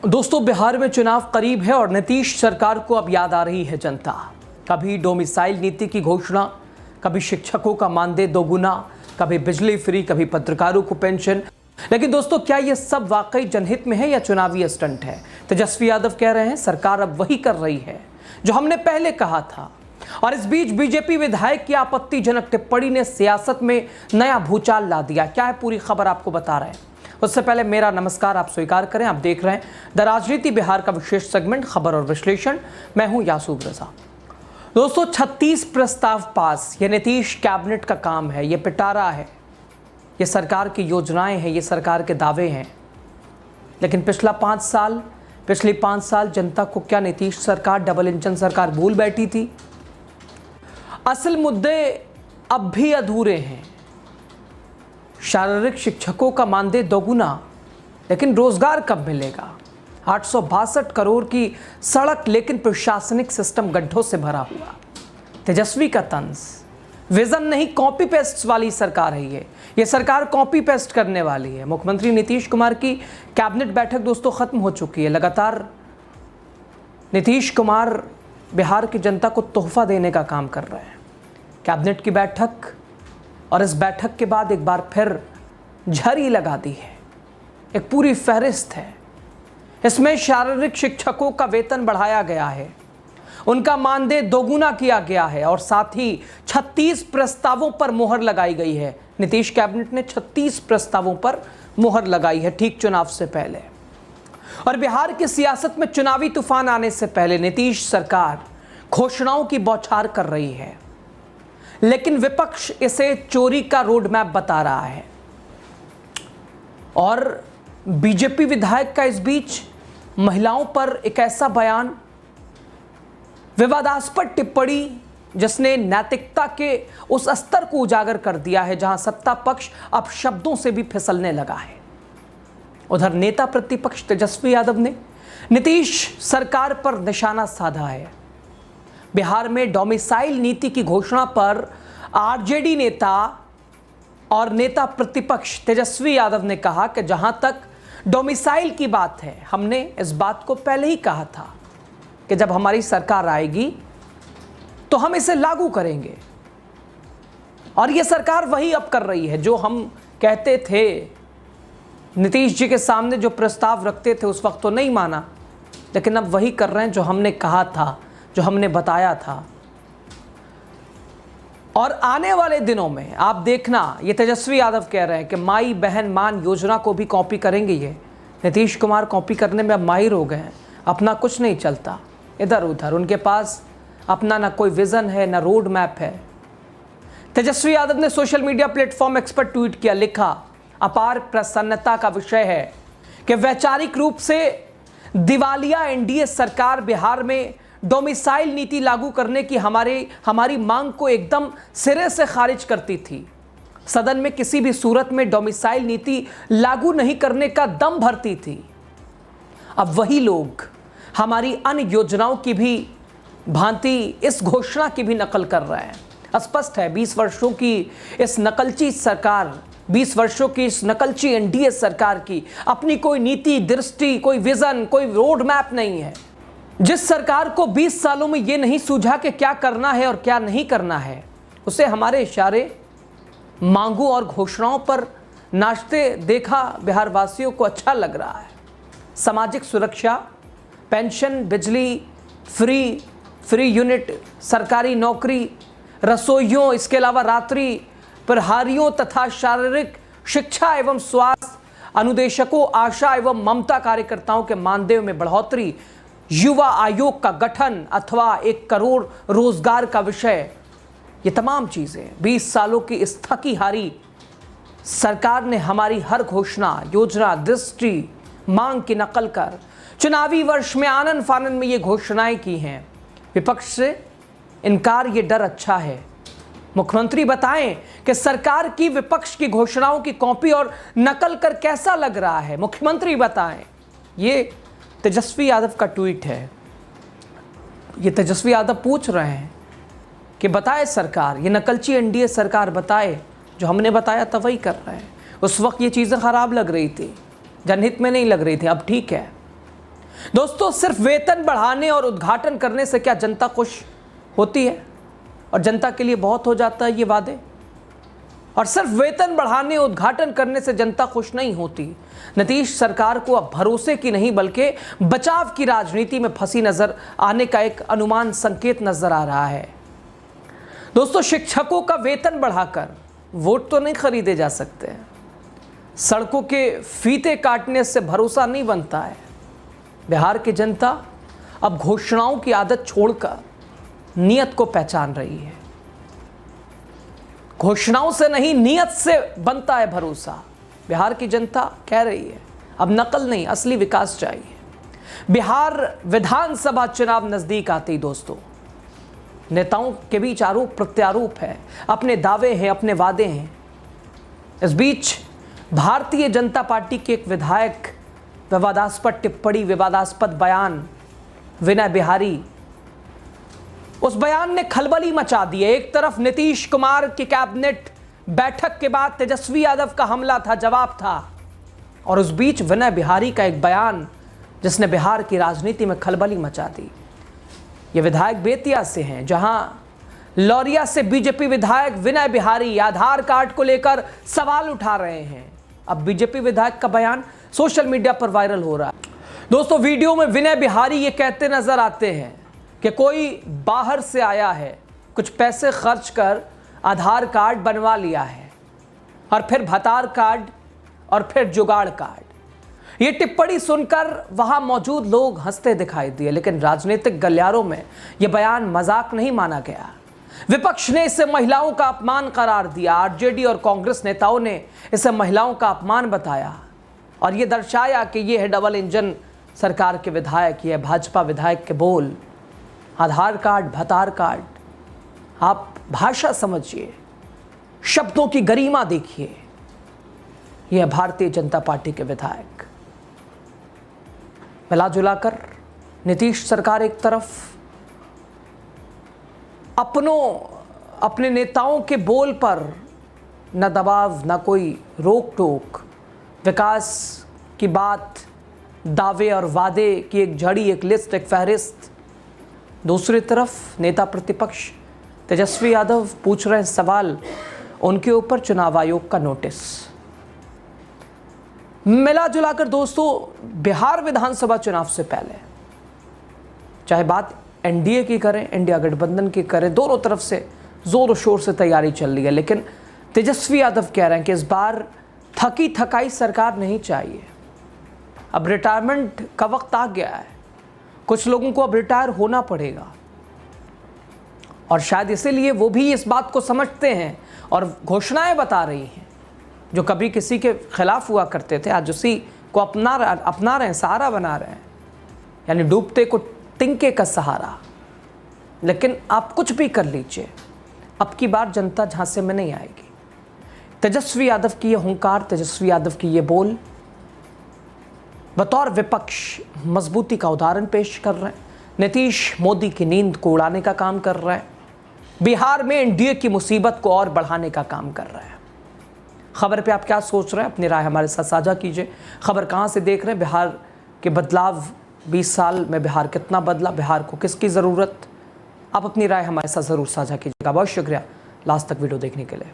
दोस्तों, बिहार में चुनाव करीब है और नीतीश सरकार को अब याद आ रही है जनता। कभी डोमिसाइल नीति की घोषणा, कभी शिक्षकों का मानदेय दोगुना, कभी बिजली फ्री, कभी पत्रकारों को पेंशन। लेकिन दोस्तों, क्या ये सब वाकई जनहित में है या चुनावी स्टंट है? तेजस्वी यादव कह रहे हैं सरकार अब वही कर रही है जो हमने पहले कहा था। और इस बीच बीजेपी विधायक की आपत्तिजनक टिप्पणी ने सियासत में नया भूचाल ला दिया। क्या है पूरी खबर, आपको बता रहे हैं। उससे पहले मेरा नमस्कार आप स्वीकार करें। आप देख रहे हैं द राजनीति बिहार का विशेष सेगमेंट खबर और विश्लेषण। मैं हूं यासूब रजा। दोस्तों, 36 प्रस्ताव पास, ये नीतीश कैबिनेट का काम है, ये पिटारा है, ये सरकार की योजनाएं हैं, ये सरकार के दावे हैं। लेकिन पिछले 5 साल जनता को क्या नीतीश सरकार, डबल इंजन सरकार भूल बैठी थी? असल मुद्दे अब भी अधूरे हैं। शारीरिक शिक्षकों का मानदेय दोगुना, लेकिन रोजगार कब मिलेगा? 862 करोड़ की सड़क, लेकिन प्रशासनिक सिस्टम गड्ढों से भरा हुआ। तेजस्वी का तंज, विजन नहीं कॉपी पेस्ट वाली सरकार है ये सरकार कॉपी पेस्ट करने वाली है। मुख्यमंत्री नीतीश कुमार की कैबिनेट बैठक दोस्तों खत्म हो चुकी है। लगातार नीतीश कुमार बिहार की जनता को तोहफा देने का काम कर रहे हैं। कैबिनेट की बैठक और इस बैठक के बाद एक बार फिर झड़ी लगा दी है। एक पूरी फहरिस्त है। इसमें शारीरिक शिक्षकों का वेतन बढ़ाया गया है, उनका मानदेय दोगुना किया गया है और साथ ही 36 प्रस्तावों पर मोहर लगाई गई है। नीतीश कैबिनेट ने 36 प्रस्तावों पर मोहर लगाई है ठीक चुनाव से पहले। और बिहार की सियासत में चुनावी तूफान आने से पहले नीतीश सरकार घोषणाओं की बौछार कर रही है, लेकिन विपक्ष इसे चोरी का रोड मैप बता रहा है। और बीजेपी विधायक का इस बीच महिलाओं पर एक ऐसा बयान, विवादास्पद टिप्पणी जिसने नैतिकता के उस स्तर को उजागर कर दिया है जहां सत्ता पक्ष अब शब्दों से भी फिसलने लगा है। उधर नेता प्रतिपक्ष तेजस्वी यादव ने नीतीश सरकार पर निशाना साधा है। बिहार में डोमिसाइल नीति की घोषणा पर आरजेडी नेता और नेता प्रतिपक्ष तेजस्वी यादव ने कहा कि जहां तक डोमिसाइल की बात है, हमने इस बात को पहले ही कहा था कि जब हमारी सरकार आएगी तो हम इसे लागू करेंगे। और यह सरकार वही अब कर रही है जो हम कहते थे। नीतीश जी के सामने जो प्रस्ताव रखते थे उस वक्त तो नहीं माना, लेकिन अब वही कर रहे हैं जो हमने कहा था, जो हमने बताया था। और आने वाले दिनों में आप देखना, ये तेजस्वी यादव कह रहे हैं कि माई बहन मान योजना को भी कॉपी करेंगे। ये नीतीश कुमार कॉपी करने में अब माहिर हो गए हैं। अपना कुछ नहीं चलता, इधर उधर उनके पास अपना ना कोई विजन है, ना रोड मैप है। तेजस्वी यादव ने सोशल मीडिया प्लेटफॉर्म एक्स पर ट्वीट किया, लिखा, अपार प्रसन्नता का विषय है कि वैचारिक रूप से दिवालिया एनडीए सरकार बिहार में डोमिसाइल नीति लागू करने की हमारी मांग को एकदम सिरे से खारिज करती थी। सदन में किसी भी सूरत में डोमिसाइल नीति लागू नहीं करने का दम भरती थी। अब वही लोग हमारी अन्य योजनाओं की भी भांति इस घोषणा की भी नकल कर रहे हैं। स्पष्ट है 20 वर्षों की इस नकलची सरकार, 20 वर्षों की इस नकलची एनडीए सरकार की अपनी कोई नीति, दृष्टि, कोई विजन, कोई रोड मैप नहीं है। जिस सरकार को 20 सालों में यह नहीं सूझा कि क्या करना है और क्या नहीं करना है, उसे हमारे इशारे, मांगों और घोषणाओं पर नाचते देखा बिहार वासियों को अच्छा लग रहा है। सामाजिक सुरक्षा, पेंशन, बिजली फ्री यूनिट, सरकारी नौकरी, रसोइयों, इसके अलावा रात्रि प्रहरियों तथा शारीरिक शिक्षा एवं स्वास्थ्य अनुदेशकों, आशा एवं ममता कार्यकर्ताओं के मानदेय में बढ़ोतरी, युवा आयोग का गठन अथवा 1 करोड़ रोजगार का विषय, ये तमाम चीजें 20 सालों की इस थकी हारी सरकार ने हमारी हर घोषणा, योजना, दृष्टि, मांग की नकल कर चुनावी वर्ष में आनन फानन में ये घोषणाएं की हैं। विपक्ष से इनकार, ये डर अच्छा है। मुख्यमंत्री बताएं कि सरकार की विपक्ष की घोषणाओं की कॉपी और नकल कर कैसा लग रहा है। मुख्यमंत्री बताएं। ये तेजस्वी यादव का ट्वीट है। ये तेजस्वी यादव पूछ रहे हैं कि बताए सरकार, ये नकलची एनडीए सरकार बताए, जो हमने बताया था वही कर रहे हैं। उस वक्त ये चीज़ें ख़राब लग रही थी, जनहित में नहीं लग रही थी। अब ठीक है, दोस्तों, सिर्फ वेतन बढ़ाने और उद्घाटन करने से क्या जनता खुश होती है? और जनता के लिए बहुत हो जाता है ये वादे? और सिर्फ वेतन बढ़ाने उद्घाटन करने से जनता खुश नहीं होती। नीतीश सरकार को अब भरोसे की नहीं बल्कि बचाव की राजनीति में फंसी नजर आने का एक अनुमान संकेत नजर आ रहा है। दोस्तों, शिक्षकों का वेतन बढ़ाकर वोट तो नहीं खरीदे जा सकते। सड़कों के फीते काटने से भरोसा नहीं बनता है। बिहार की जनता अब घोषणाओं की आदत छोड़कर नियत को पहचान रही है। घोषणाओं से नहीं, नियत से बनता है भरोसा। बिहार की जनता कह रही है अब नकल नहीं, असली विकास चाहिए। बिहार विधानसभा चुनाव नजदीक आते ही दोस्तों, नेताओं के बीच आरोप प्रत्यारोप है, अपने दावे हैं, अपने वादे हैं। इस बीच भारतीय जनता पार्टी के एक विधायक विवादास्पद टिप्पणी, विवादास्पद बयान, विनय बिहारी, उस बयान ने खलबली मचा दी है। एक तरफ नीतीश कुमार की कैबिनेट बैठक के बाद तेजस्वी यादव का हमला था, जवाब था, और उस बीच विनय बिहारी का एक बयान जिसने बिहार की राजनीति में खलबली मचा दी। ये विधायक बेतिया से हैं, जहां लौरिया से बीजेपी विधायक विनय बिहारी आधार कार्ड को लेकर सवाल उठा रहे हैं। अब बीजेपी विधायक का बयान सोशल मीडिया पर वायरल हो रहा है। दोस्तों, वीडियो में विनय बिहारी ये कहते नजर आते हैं कि कोई बाहर से आया है, कुछ पैसे खर्च कर आधार कार्ड बनवा लिया है, और फिर भतार कार्ड, और फिर जुगाड़ कार्ड। ये टिप्पणी सुनकर वहां मौजूद लोग हंसते दिखाई दिए, लेकिन राजनीतिक गलियारों में यह बयान मजाक नहीं माना गया। विपक्ष ने इसे महिलाओं का अपमान करार दिया। आरजेडी और कांग्रेस नेताओं ने इसे महिलाओं का अपमान बताया और यह दर्शाया कि यह है डबल इंजन सरकार के विधायक, यह भाजपा विधायक के बोल। आधार कार्ड, भतार कार्ड, आप भाषा समझिए, शब्दों की गरिमा देखिए। यह भारतीय जनता पार्टी के विधायक। मिला जुलाकर नीतीश सरकार एक तरफ अपने नेताओं के बोल पर न दबाव, न कोई रोक टोक, विकास की बात, दावे और वादे की एक झड़ी, एक लिस्ट, एक फहरिस्त। दूसरी तरफ नेता प्रतिपक्ष तेजस्वी यादव पूछ रहे हैं सवाल, उनके ऊपर चुनाव आयोग का नोटिस। मिला जुलाकर दोस्तों, बिहार विधानसभा चुनाव से पहले चाहे बात एनडीए की करें, इंडिया गठबंधन की करें, दोनों तरफ से जोर शोर से तैयारी चल रही है। लेकिन तेजस्वी यादव कह रहे हैं कि इस बार थकी थकाई सरकार नहीं चाहिए। अब रिटायरमेंट का वक्त आ गया है, कुछ लोगों को अब रिटायर होना पड़ेगा, और शायद इसीलिए वो भी इस बात को समझते हैं और घोषणाएं बता रही हैं। जो कभी किसी के खिलाफ हुआ करते थे, आज उसी को अपना रहे हैं, सहारा बना रहे हैं, यानी डूबते को तिनके का सहारा। लेकिन आप कुछ भी कर लीजिए, अब की बार जनता झांसे में नहीं आएगी। तेजस्वी यादव की ये हुंकार, तेजस्वी यादव की ये बोल बतौर विपक्ष मजबूती का उदाहरण पेश कर रहे हैं। नीतीश मोदी की नींद को उड़ाने का काम कर रहे हैं, बिहार में एनडीए की मुसीबत को और बढ़ाने का काम कर रहे हैं। खबर पे आप क्या सोच रहे हैं? अपनी राय हमारे साथ साझा कीजिए। खबर कहाँ से देख रहे हैं? बिहार के बदलाव, 20 साल में बिहार कितना बदला, बिहार को किसकी ज़रूरत? आप अपनी राय हमारे साथ ज़रूर साझा कीजिएगा। बहुत शुक्रिया लास्ट तक वीडियो देखने के लिए।